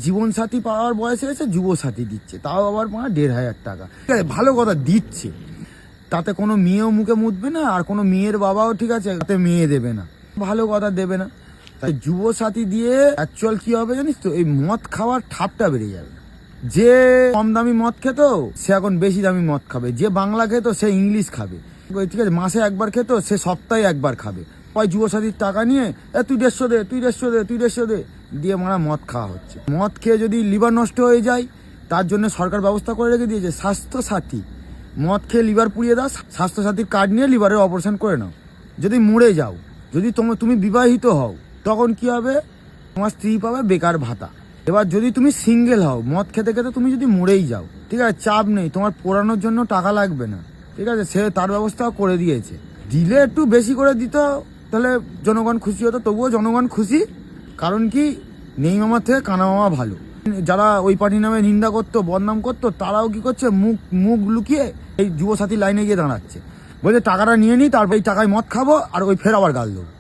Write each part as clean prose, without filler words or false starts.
জীবনসাথী পাওয়ার বয়সে এসে যুবসাথী দিচ্ছে, তাও আবার ১,৫০০ টাকা। ঠিক আছে, ভালো কথা দিচ্ছে, তাতে কোনো মেয়েও মুখে মুতবে না, আর কোনো মেয়ের বাবাও ঠিক আছে তাতে মেয়ে দেবে না, ভালো কথা দেবে না। তাই যুবসাথী দিয়ে অ্যাকচুয়াল কি হবে জানিস তো, এই মদ খাওয়ার ঠাপটা বেড়ে যাবে। যে কম দামি মদ খেত সে এখন বেশি দামি মদ খাবে, যে বাংলা খেত সে ইংলিশ খাবে, ঠিক আছে, মাসে একবার খেত সে সপ্তাহে একবার খাবে। ওই যুবসাথীর টাকা নিয়ে তুই 150 দে, তুই 150 দে, তুই 150 দে দিয়ে মদ খাওয়া হচ্ছে। মদ খেয়ে যদি লিভার নষ্ট হয়ে যায় তার জন্য সরকার ব্যবস্থা করে রেখে দিয়েছে স্বাস্থ্যসাথী। মদ খেয়ে লিভার পুড়িয়ে দাও, স্বাস্থ্যসাথীর কার্ড নিয়ে লিভারের অপারেশন করে নাও। যদি মরে যাও, যদি তুমি বিবাহিত হও, তখন কি হবে, তোমার স্ত্রী পাবে বেকার ভাতা। এবার যদি তুমি সিঙ্গেল হও, মদ খেতে খেতে তুমি যদি মরেই যাও, ঠিক আছে, চাপ নেই, তোমার পোড়ানোর জন্য টাকা লাগবে না, ঠিক আছে, সে তার ব্যবস্থাও করে দিয়েছে। দিলে একটু বেশি করে দিত, তাহলে জনগণ খুশি হতো। তবুও জনগণ খুশি, কারণ কি, নেই মামার থেকে কানা মামা ভালো। যারা ওই পার্টি নামে নিন্দা করতো, বদনাম করতো, তারাও কি করছে, মুখ লুকিয়ে এই যুবসাথী লাইনে গিয়ে দাঁড়াচ্ছে, বলছে টাকাটা নিয়ে নিই, তারপর এই টাকায় মদ খাবো, আর ওই ফের আবার গাল দেবো,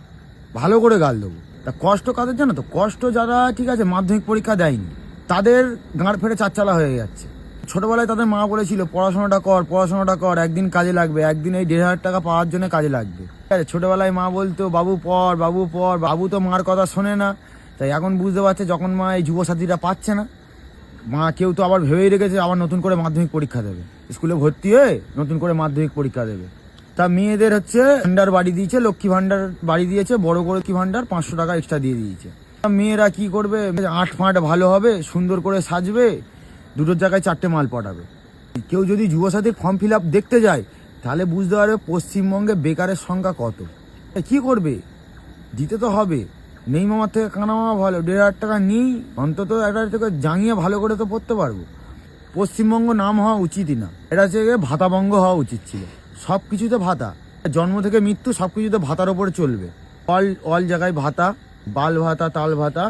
ভালো করে গাল দেবো। তা কষ্ট কাদের জানো তো, কষ্ট যারা ঠিক আছে মাধ্যমিক পরীক্ষা দেয়নি, তাদের গাঁড় ফেটে চারচালা হয়ে যাচ্ছে। ছোটবেলায় তাদের মা বলেছিল পড়াশোনাটা কর, একদিন কাজে লাগবে, একদিন এই 1,500 টাকা পাওয়ার জন্য কাজে লাগবে। ঠিক আছে, ছোটবেলায় মা বলতো বাবু পড়, বাবু তো মার কথা শোনে না। তাই এখন বুঝতে পারছে, যখন মা এই যুবসাথীরা পাচ্ছে না, মা কেউ তো আবার ভেবেই রেখেছে আবার নতুন করে মাধ্যমিক পরীক্ষা দেবে, স্কুলে ভর্তি হয়ে নতুন করে মাধ্যমিক পরীক্ষা দেবে। তা মেয়েদের হচ্ছে ভান্ডার বাড়ি দিয়েছে, লক্ষ্মী ভান্ডার বাড়ি দিয়েছে, বড় করে লক্ষ্মী ভান্ডার 500 টাকা এক্সট্রা দিয়ে দিয়েছে। মেয়েরা কি করবে, আট ফাঁট ভালো হবে, সুন্দর করে সাজবে, দুটোর জায়গায় 4টে মাল পটাবে। কেউ যদি যুবসাথীর ফর্ম ফিল আপ দেখতে যায়, তাহলে বুঝতে পারবে পশ্চিমবঙ্গে বেকারের সংখ্যা কত। কি করবে, দিতে তো হবে। নেই মামার থেকে কানা মামা ভালো, 1,500 টাকা নিই, অন্তত একটা থেকে জাঙিয়ে ভালো করে তো পড়তে পারবো। পশ্চিমবঙ্গ নাম হওয়া উচিতই না, এটা হচ্ছে ভাতাবঙ্গ হওয়া উচিত ছিল। সব কিছুতে ভাতা, জন্ম থেকে মৃত্যু সব কিছুতে ভাতার ওপরে চলবে। অল জায়গায় ভাতা, বাল ভাতা, তাল ভাতা,